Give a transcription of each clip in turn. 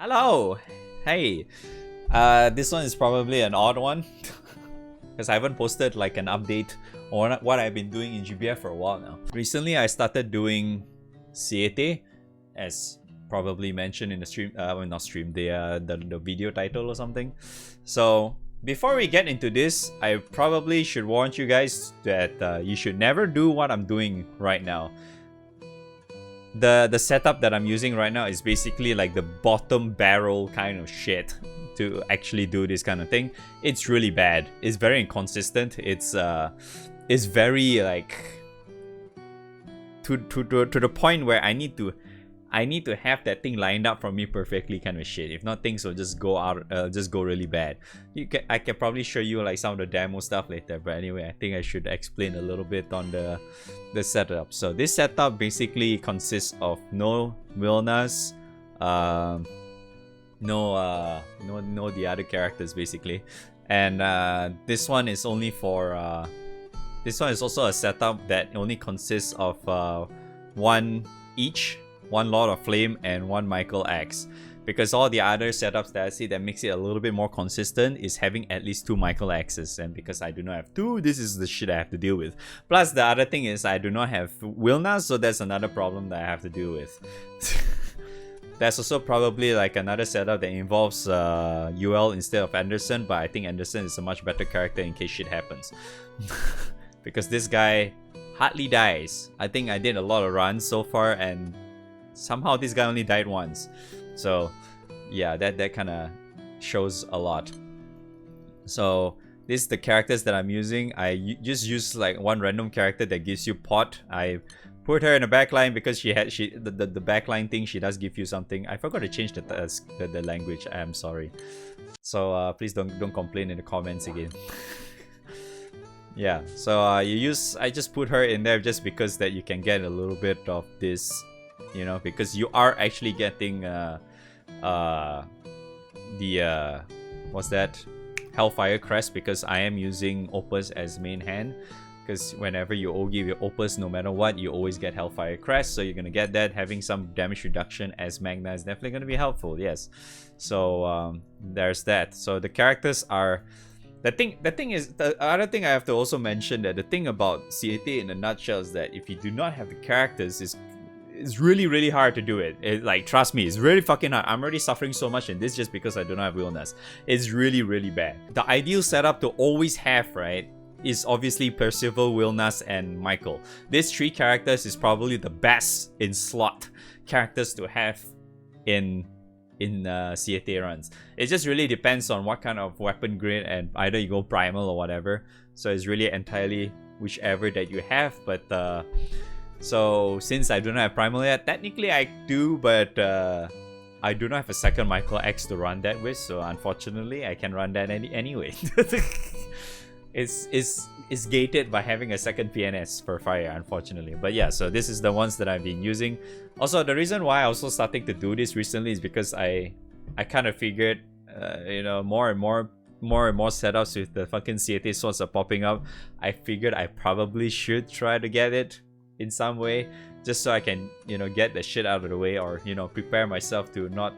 Hello! Hey! This one is probably an odd one because I haven't posted like an update on what I've been doing in GBF for a while now. Recently, I started doing Siete, as probably mentioned in the stream, not stream, the video title or something. So before we get into this, I probably should warn you guys that you should never do what I'm doing right now. The setup that I'm using right now is basically like the bottom barrel kind of shit to actually do this kind of thing. It's really bad. It's very inconsistent. It's very like to the point where I need to have that thing lined up for me perfectly kind of shit. If not, things will just go out, just go really bad. I can probably show you like some of the demo stuff later. But anyway, I think I should explain a little bit on the setup. So this setup basically consists of no Wilnas, no the other characters basically, and this one is only for this one is also a setup that only consists of one Lord of Flame and one Michael X, because all the other setups that I see that makes it a little bit more consistent is having at least 2 Michael X's, and because I do not have 2, this is the shit I have to deal with. Plus the other thing is I do not have Wilnas, so that's another problem that I have to deal with. There's also probably like another setup that involves UL instead of Anderson, but I think Anderson is a much better character in case shit happens. Because this guy hardly dies. I think I did a lot of runs so far and somehow this guy only died once. So yeah, that kind of shows a lot. So this is the characters that I'm using. I just use like one random character that gives you pot. I put her in a backline because the backline thing, she does give you something. I forgot to change the language. I'm sorry. So please don't complain in the comments again. Yeah, so I just put her in there just because that you can get a little bit of this, you know, because you are actually getting what's that, Hellfire Crest, because I am using Opus as main hand. Because whenever you give your Opus, no matter what, you always get Hellfire Crest, so you're gonna get that. Having some damage reduction as Magna is definitely gonna be helpful, yes. So there's that. So the characters are the other thing I have to also mention, that the thing about Siete in a nutshell is that if you do not have the characters, it's really hard to do it. Like, trust me, it's really fucking hard. I'm already suffering so much in this just because I do not have Wilnas. It's really bad. The ideal setup to always have, right, is obviously Percival, Wilnas, and Michael. These 3 characters is probably the best in slot characters to have in Siete runs. It just really depends on what kind of weapon grid, and either you go primal or whatever. So it's really entirely whichever that you have. But so since I do not have primal yet, technically I do, but I do not have a second Michael X to run that with. So unfortunately, I can run that anyway. It's gated by having a second PNS for fire, unfortunately. But yeah, so this is the ones that I've been using. Also, the reason why I also starting to do this recently is because I kind of figured, you know, more and more setups with the fucking Siete swords are popping up. I figured I probably should try to get it in some way, just so I can, you know, get the shit out of the way, or, you know, prepare myself to not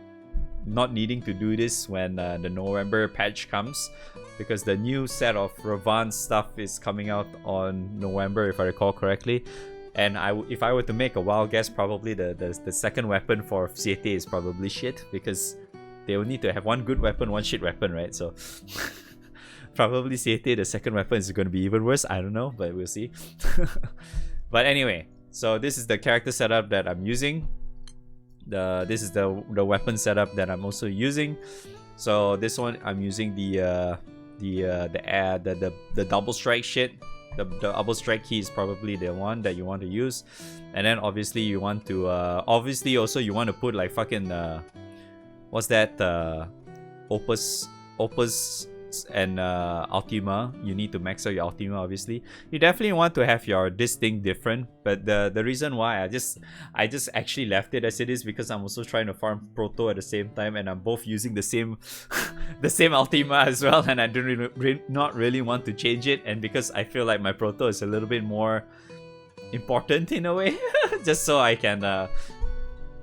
needing to do this when the November patch comes, because the new set of Ravan stuff is coming out on November, if I recall correctly. And if I were to make a wild guess, probably the second weapon for Siete is probably shit, because they will need to have one good weapon, one shit weapon, right? So probably Siete, the second weapon, is going to be even worse. I don't know, but we'll see. But anyway, so this is the character setup that I'm using. This is the weapon setup that I'm also using. So this one I'm using the double strike shit. The double strike key is probably the one that you want to use, and then obviously you want to obviously also you want to put like fucking what's that, Opus and Ultima. You need to max out your Ultima. Obviously you definitely want to have this thing different, but the reason why I just actually left it as it is because I'm also trying to farm Proto at the same time, and I'm both using the same the same Ultima as well, and I do not really want to change it, and because I feel like my Proto is a little bit more important in a way, just so I can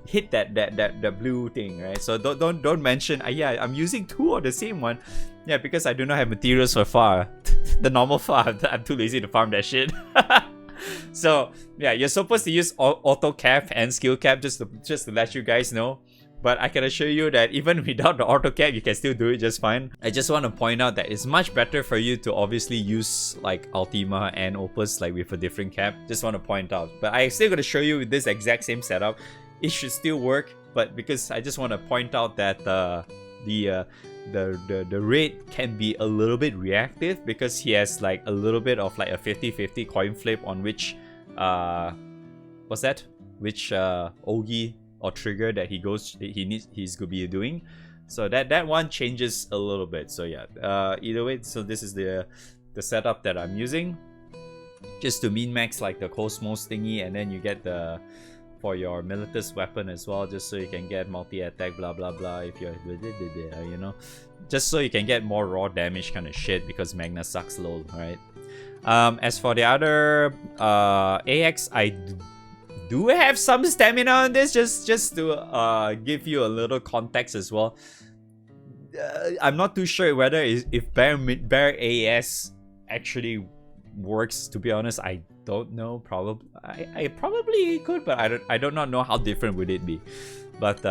hit that blue thing, right? So don't mention yeah, I'm using 2 of the same one. Yeah, because I do not have materials for far. The normal far, I'm too lazy to farm that shit. So yeah, you're supposed to use auto cap and skill cap just to let you guys know. But I can assure you that even without the auto cap, you can still do it just fine. I just want to point out that it's much better for you to obviously use like Ultima and Opus like with a different cap. Just want to point out. But I'm still going to show you with this exact same setup. It should still work, but because I just want to point out that the raid can be a little bit reactive because he has like a little bit of like a 50-50 coin flip on which what's that? Which Ogi or trigger that he's gonna be doing. So that one changes a little bit. So yeah, either way, so this is the setup that I'm using just to min max like the Cosmos thingy, and then you get the for your Militus weapon as well, just so you can get multi-attack, blah blah blah, if you're you know, just so you can get more raw damage kind of shit because Magna sucks lol, right? As for the other AX, I do have some stamina on this, just to give you a little context as well. I'm not too sure whether if Bear AS actually works, to be honest. I don't know. Probably I probably could, but I do not know how different would it be. But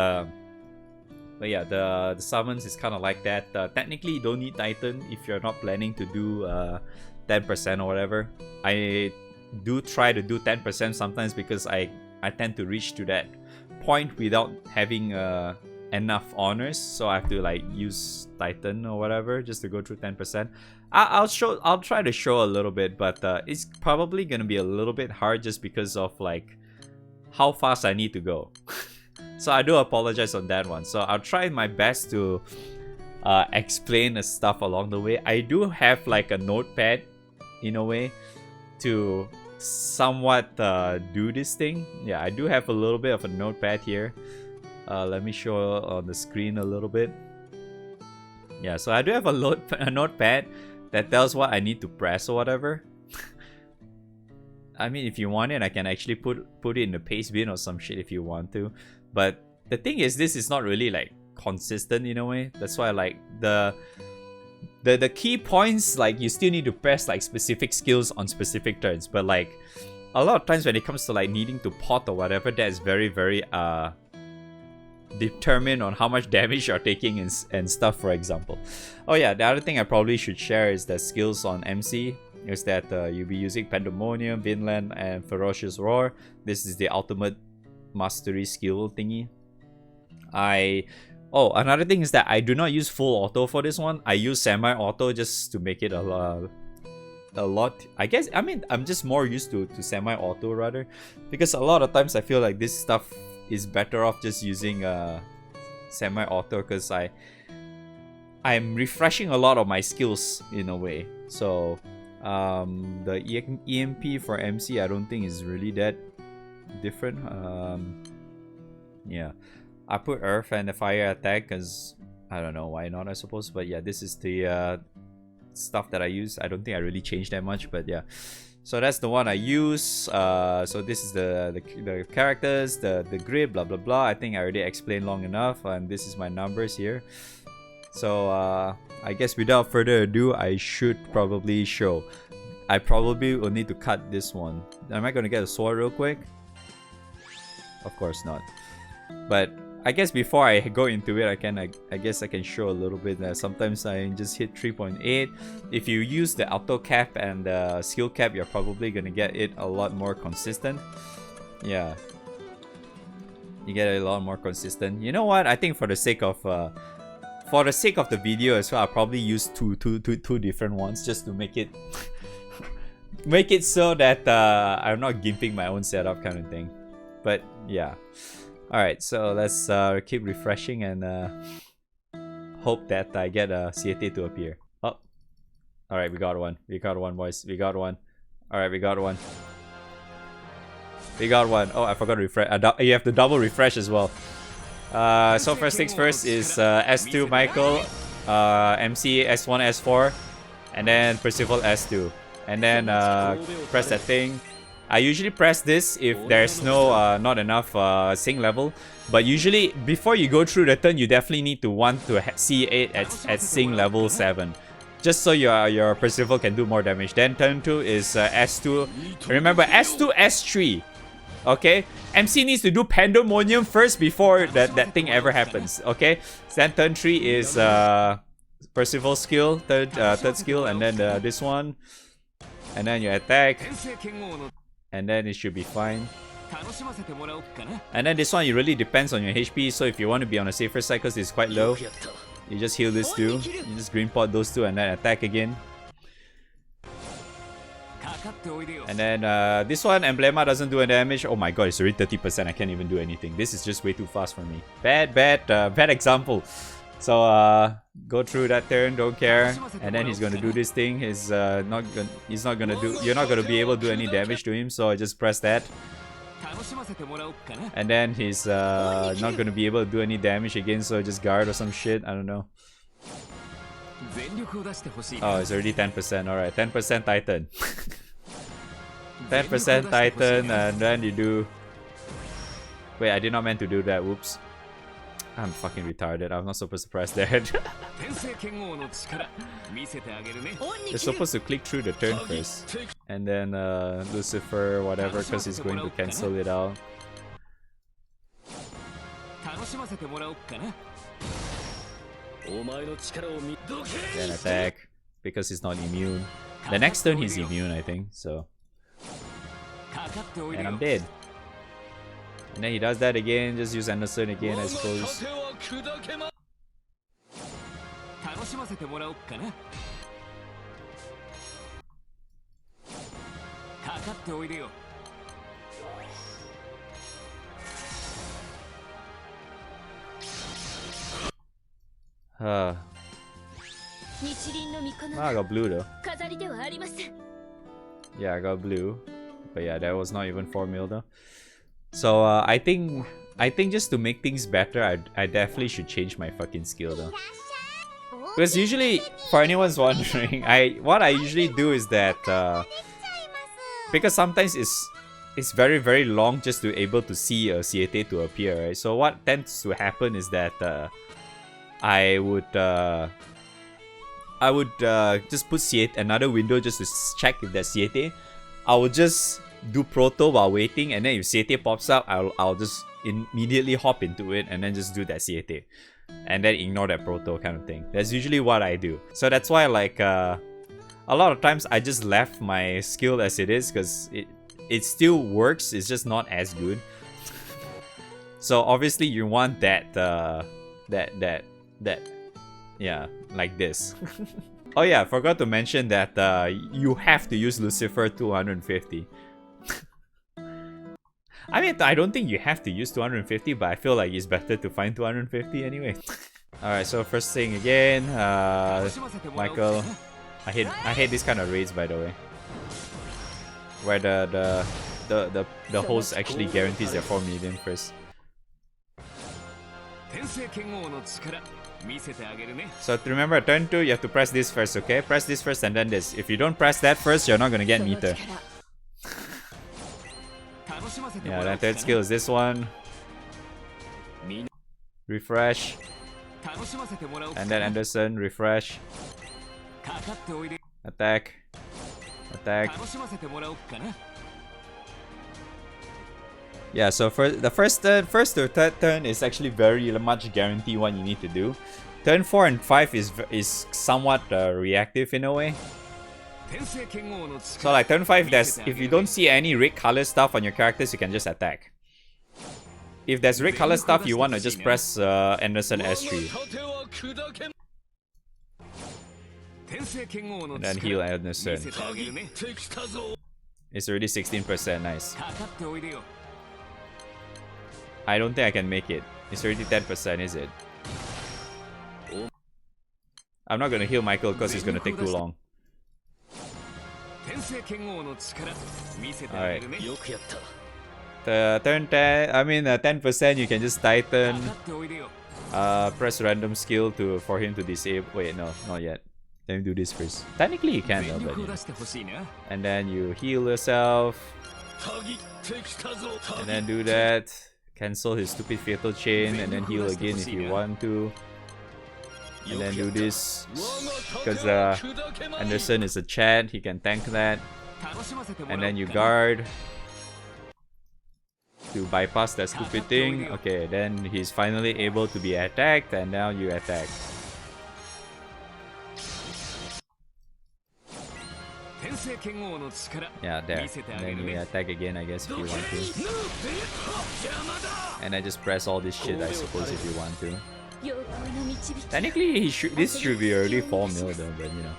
yeah, the summons is kind of like that. Technically, you don't need Titan if you're not planning to do 10% or whatever. I do try to do 10% sometimes because I tend to reach to that point without having enough honors, so I have to like use Titan or whatever just to go through 10%. I'll try to show a little bit, but it's probably gonna be a little bit hard just because of like how fast I need to go. So I do apologize on that one. So I'll try my best to explain the stuff along the way. I do have like a notepad in a way to somewhat do this thing. Yeah, I do have a little bit of a notepad here. Let me show on the screen a little bit. Yeah, so I do have a notepad that tells what I need to press or whatever. I mean, if you want it, I can actually put it in the paste bin or some shit if you want to. But the thing is, this is not really like consistent in a way. That's why like the key points, like you still need to press like specific skills on specific turns. But like a lot of times when it comes to like needing to pot or whatever, that is very determined on how much damage you're taking and stuff, for example. Oh yeah, the other thing I probably should share is the skills on MC. Is that you'll be using Pandemonium, Vinland, and Ferocious Roar. This is the ultimate mastery skill thingy. Another thing is that I do not use full auto for this one. I use semi-auto just to make it a lot. I guess, I mean, I'm just more used to semi-auto rather, because a lot of times I feel like this stuff is better off just using semi-auto, because I'm refreshing a lot of my skills in a way. So the EMP for MC I don't think is really that different. Yeah, I put Earth and the Fire attack because I don't know why not, I suppose. But yeah, this is the stuff that I use. I don't think I really changed that much, but yeah. So that's the one I use. So this is the characters, the grid, blah blah blah. I think I already explained long enough, and this is my numbers here. So I guess without further ado, I should probably show. I probably will need to cut this one. Am I gonna get a sword real quick? Of course not. But I guess before I go into it, I guess I can show a little bit that sometimes I just hit 3.8. If you use the auto cap and the skill cap, you're probably gonna get it a lot more consistent. Yeah, you get it a lot more consistent. You know what? I think for the sake of the video as well, I'll probably use two different ones just to make it make it so that I'm not gimping my own setup kind of thing. But yeah. Alright, so let's keep refreshing and hope that I get a Siete to appear. Oh, alright, we got one. We got one, boys. We got one. Alright, we got one. We got one. Oh, I forgot to refresh. You have to double refresh as well. So first things first is S2 Michael, MC S1 S4, and then Percival S2. And then press that thing. I usually press this if there's not enough sync level. But usually, before you go through the turn, you definitely need to want to see it at sync level 7. Just so your Percival can do more damage. Then turn 2 is S2. Remember, S2, S3. Okay? MC needs to do Pandemonium first before that thing ever happens. Okay? Then turn 3 is Percival skill, third skill, and then this one. And then you attack. And then it should be fine. And then this one, it really depends on your HP. So if you want to be on the safer side because it's quite low, you just heal this too. You just green pot those two and then attack again. And then this one, Emblema doesn't do any damage. Oh my god, it's already 30%. I can't even do anything. This is just way too fast for me. Bad example. So go through that turn, don't care. And then he's gonna do this thing. You're not gonna be able to do any damage to him. So I just press that. And then he's not gonna be able to do any damage again, so just guard or some shit, I don't know. Oh, it's already 10%, alright, 10% Titan. 10% Titan, and then you do... Wait, I did not meant to do that, whoops. I'm fucking retarded, I'm not supposed to press that. You're supposed to click through the turn first. And then Lucifer, whatever, because he's going to cancel it out. Then attack, because he's not immune. The next turn he's immune, I think, so... And I'm dead. And then he does that again, just use Anderson again, I suppose. I got blue though. Yeah, I got blue. But yeah, that was not even 4 mil though. So I think just to make things better, I definitely should change my fucking skill though. Because usually, for anyone's wondering, what I usually do is that because sometimes it's very very long just to able to see a Siete to appear, right? So what tends to happen is that I would just put Siete another window just to check if there's Siete. I will just do Proto while waiting, and then if Siete pops up, I'll just immediately hop into it and then just do that Siete. And then ignore that Proto kind of thing. That's usually what I do. So that's why like a lot of times I just left my skill as it is because it still works, it's just not as good. So obviously you want that yeah, like this. Oh yeah, I forgot to mention that you have to use Lucifer 250. I mean, I don't think you have to use 250, but I feel like it's better to find 250 anyway. Alright, so first thing again, Michael. I hate this kind of raids, by the way, where the host actually guarantees their 4 million first. So remember, turn 2, you have to press this first, okay? Press this first and then this. If you don't press that first, you're not gonna get meter. Yeah, that third skill is this one. Refresh. And then Anderson, refresh. Attack. Attack. Yeah, so for the first to third turn is actually very much guarantee what you need to do. Turn 4 and 5 is somewhat reactive in a way. So like turn 5, if you don't see any red color stuff on your characters, you can just attack. If there's red color stuff, you want to just press Anderson S3. And then heal Anderson. It's already 16%, nice. I don't think I can make it. It's already 10%, is it? I'm not gonna heal Michael because it's gonna take too long. Alright. Turn 10, I mean 10% you can just Titan. Press random skill for him to disable. Wait, no, not yet. Let me do this first. Technically you can though, but yeah. And then you heal yourself. And then do that. Cancel his stupid fatal chain and then heal again if you want to. And then do this because Anderson is a chat, he can tank that. And then you guard to bypass that stupid thing. Okay, then he's finally able to be attacked and now you attack. Yeah, there. And then you attack again, I guess, if you want to. And I just press all this shit, I suppose, if you want to. Technically, this should be already 4 mil though, but you know.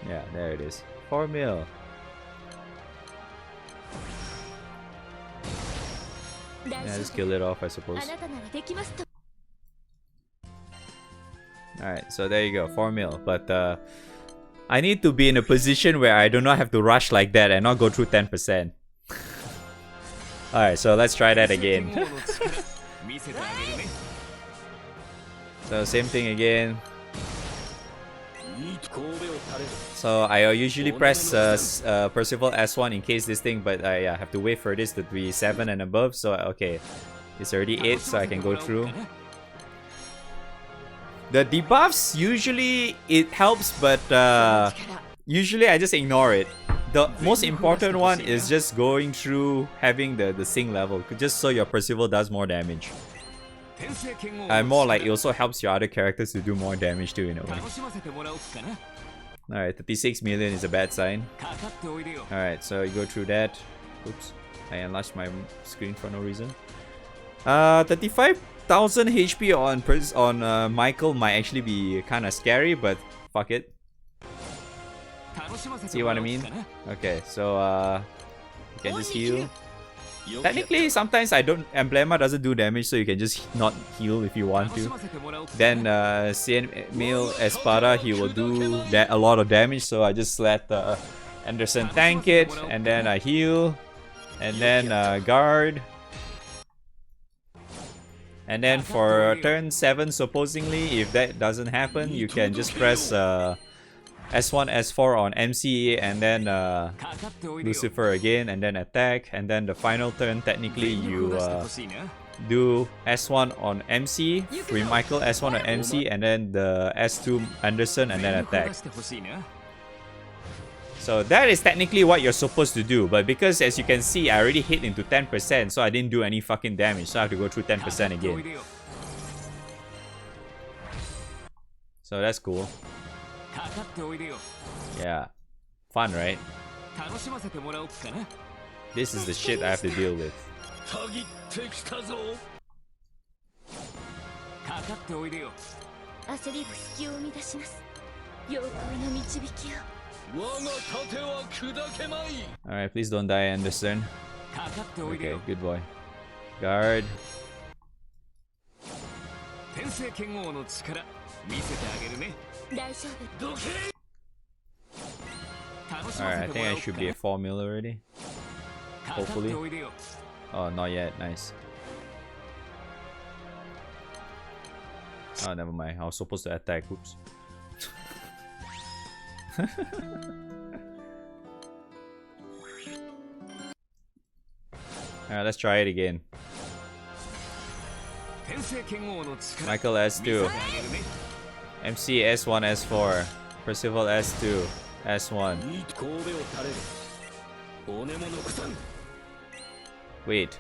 Yeah, there it is. 4 mil. Yeah, just kill it off, I suppose. Alright, so there you go, 4 mil. But I need to be in a position where I do not have to rush like that and not go through 10%. Alright, so let's try that again. So same thing again. So I usually press Percival S1 in case this thing, but I have to wait for this to be 7 and above. So okay, it's already 8, so I can go through. The debuffs, usually it helps, but usually I just ignore it. The most important one is just going through having the sing level, just so your Percival does more damage. And more like it also helps your other characters to do more damage too in a way. Alright, 36 million is a bad sign. Alright, so you go through that. Oops, I enlarged my screen for no reason. 35,000 HP on Michael might actually be kind of scary, but fuck it. See what I mean? Okay, so you can just heal. Technically, sometimes Emblema doesn't do damage, so you can just not heal if you want to. Then Cienmil Espada, he will do a lot of damage, so I just let Anderson tank it, and then I heal, and then guard. And then for turn 7, supposedly, if that doesn't happen, you can just press S1, S4 on MC, and then Lucifer again, and then attack. And then the final turn, technically, you do S1 on MC, Free Michael S1 on MC, and then the S2 Anderson, and then attack. So that is technically what you're supposed to do, but because as you can see, I already hit into 10%, so I didn't do any fucking damage, so I have to go through 10% again. So that's cool. Yeah. Fun, right? This is the shit I have to deal with. Alright, please don't die, Anderson. Okay, good boy. Guard. Alright, I think I should be at 4 mil already. Hopefully. Oh, not yet. Nice. Oh, never mind. I was supposed to attack. Oops. Alright, let's try it again. Michael S2. MC S1, S4. Percival S2. S1. Wait.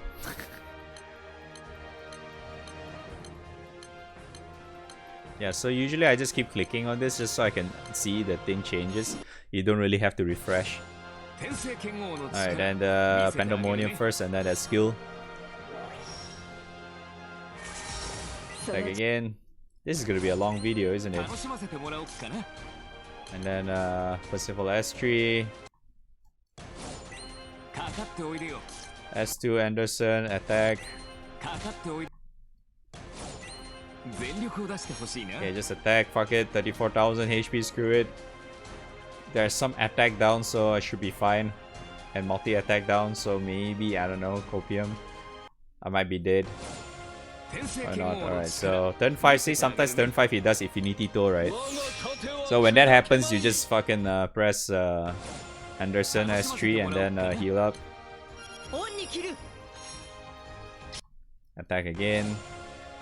Yeah, so usually I just keep clicking on this just so I can see the thing changes. You don't really have to refresh. Alright, and Pandemonium first, and then that skill. Attack again. This is gonna be a long video, isn't it? And then Percival S3. S2 Anderson, attack. Okay, just attack, fuck it. 34,000 HP, screw it. There's some attack down, so I should be fine. And multi-attack down, so maybe, I don't know, Copium. I might be dead. Or not, alright. So, turn 5, see, sometimes turn 5 he does Infinity Toe, right? So when that happens, you just fucking press Anderson S3 and then heal up. Attack again.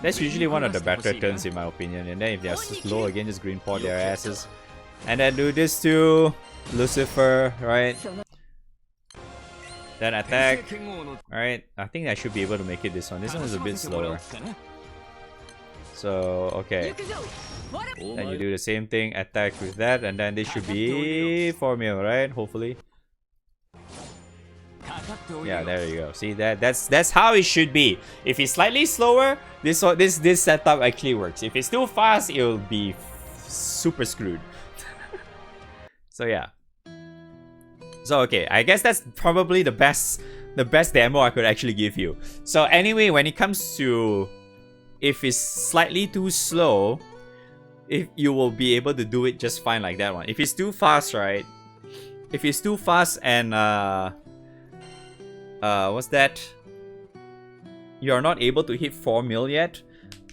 That's usually one of the better turns in my opinion. And then if they're slow again, just green pot their asses. And then do this to Lucifer, right? Then attack. Alright, I think I should be able to make it this one. This one is a bit slower. So, okay. Then you do the same thing, attack with that, and then this should be 4 mil, right? Hopefully. Yeah, there you go. See that's how it should be. If it's slightly slower, this setup actually works. If it's too fast, it'll be super screwed. So yeah. So okay, I guess that's probably the best demo I could actually give you. So anyway, when it comes to if it's slightly too slow, if you will be able to do it just fine like that one. If it's too fast, right? If it's too fast and what's that? You're not able to hit 4 mil yet,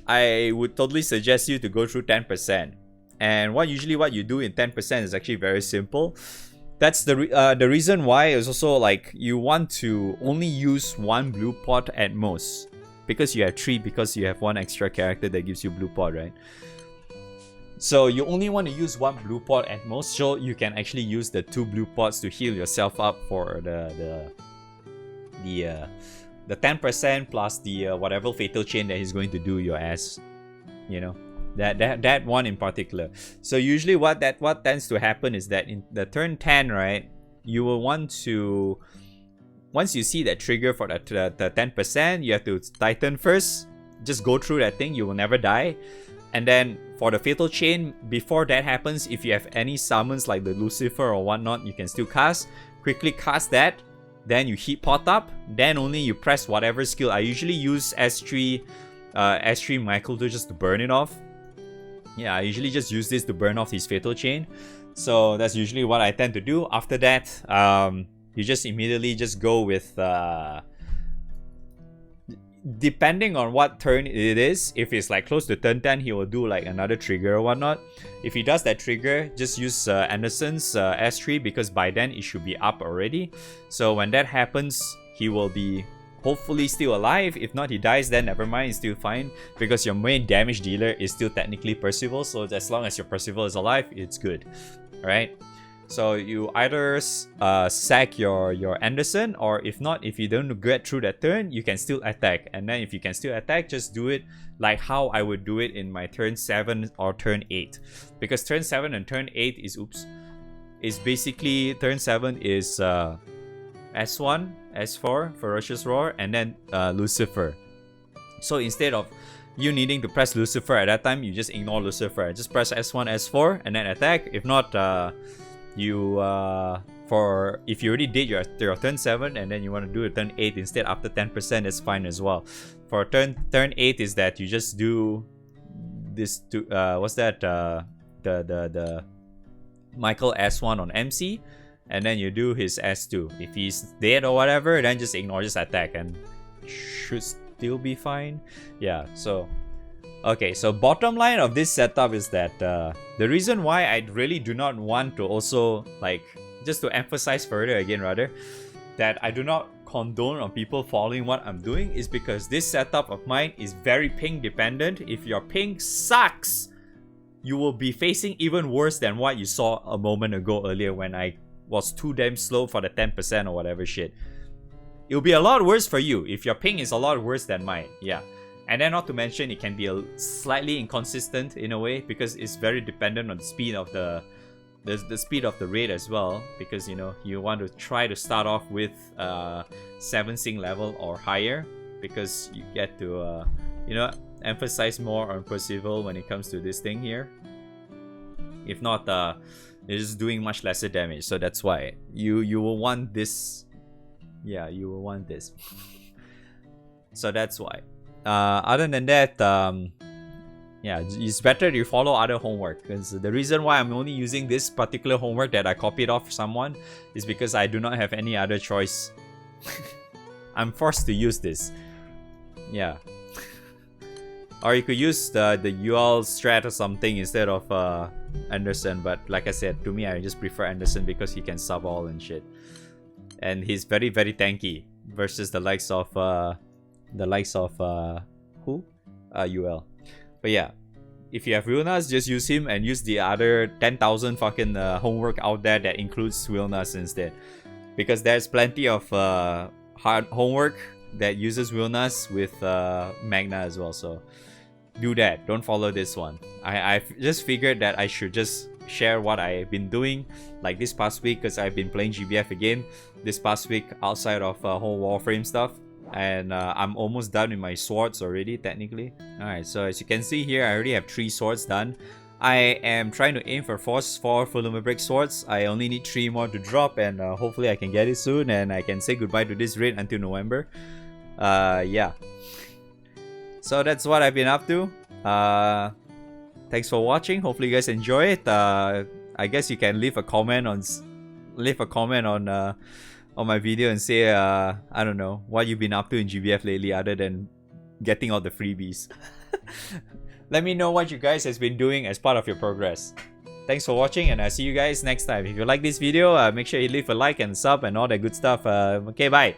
I would totally suggest you to go through 10%. And what you do in 10% is actually very simple. That's the reason why is also like you want to only use 1 blue pot at most. Because you have 3, because you have 1 extra character that gives you blue pot, right? So you only want to use 1 blue pot at most, so you can actually use the 2 blue pots to heal yourself up for the 10% plus the whatever fatal chain that he's going to do your ass, you know, that one in particular. So usually what tends to happen is that in the turn 10, right, you will want to, once you see that trigger for the 10%, you have to Titan first. Just go through that thing, you will never die. And then for the fatal chain, before that happens, if you have any summons like the Lucifer or whatnot, you can still cast. Quickly cast that. Then you heat pot up. Then only you press whatever skill. I usually use S3 Michael to just to burn it off. Yeah, I usually just use this to burn off his fatal chain. So that's usually what I tend to do. After that, you just immediately just go with depending on what turn it is. If it's like close to turn 10, he will do like another trigger or whatnot. If he does that trigger, just use Anderson's S3, because by then it should be up already. So when that happens, he will be hopefully still alive. If not, he dies, then never mind, it's still fine, because your main damage dealer is still technically Percival. So as long as your Percival is alive, it's good. Alright? So you either sack your Anderson, or if not, if you don't get through that turn, you can still attack. And then if you can still attack, just do it like how I would do it in my turn 7 or turn 8. Because turn 7 and turn 8 is basically, turn 7 is S1, S4, Ferocious Roar, and then Lucifer. So instead of you needing to press Lucifer at that time, you just ignore Lucifer. Just press S1, S4, and then attack. If not, if you already did your turn 7 and then you want to do a turn 8 instead after 10%, it's fine as well. For turn 8 is that you just do this to what's that, the Michael S1 on MC, and then you do his S2. If he's dead or whatever, then just ignore, just attack, and should still be fine. Yeah, so okay, so bottom line of this setup is that the reason why I really do not want to also, like, just to emphasize further again rather, that I do not condone on people following what I'm doing is because this setup of mine is very ping dependent. If your ping sucks, you will be facing even worse than what you saw a moment ago earlier when I was too damn slow for the 10% or whatever shit. It'll be a lot worse for you if your ping is a lot worse than mine. Yeah. And then not to mention, it can be slightly inconsistent in a way, because it's very dependent on the speed of the speed of the raid as well, because you know you want to try to start off with 7 sing level or higher, because you get to you know, emphasize more on Percival when it comes to this thing here. If not, it's just doing much lesser damage. So that's why you will want this. Yeah, you will want this. So that's why. Other than that, yeah, it's better you follow other homework, because the reason why I'm only using this particular homework that I copied off someone is because I do not have any other choice. I'm forced to use this. Yeah. Or you could use the UL strat or something instead of Anderson, but like I said, to me I just prefer Anderson because he can sub all and shit. And he's very tanky versus the likes of who? UL. But yeah, if you have Wilnas, just use him and use the other 10,000 fucking homework out there that includes Wilnas instead. Because there's plenty of hard homework that uses Wilnas with Magna as well. So do that. Don't follow this one. I just figured that I should just share what I've been doing like this past week, because I've been playing GBF again this past week outside of whole Warframe stuff. And I'm almost done with my swords already, technically. Alright, so as you can see here, I already have 3 swords done. I am trying to aim for 4 full brick swords. I only need 3 more to drop, and hopefully I can get it soon, and I can say goodbye to this raid until November. Yeah. So that's what I've been up to. Thanks for watching. Hopefully you guys enjoy it. I guess you can leave a comment on my video and say I don't know what you've been up to in GBF lately other than getting all the freebies. Let me know what you guys has been doing as part of your progress. Thanks for watching, and I'll see you guys next time. If you like this video, make sure you leave a like and sub and all that good stuff. Okay, bye.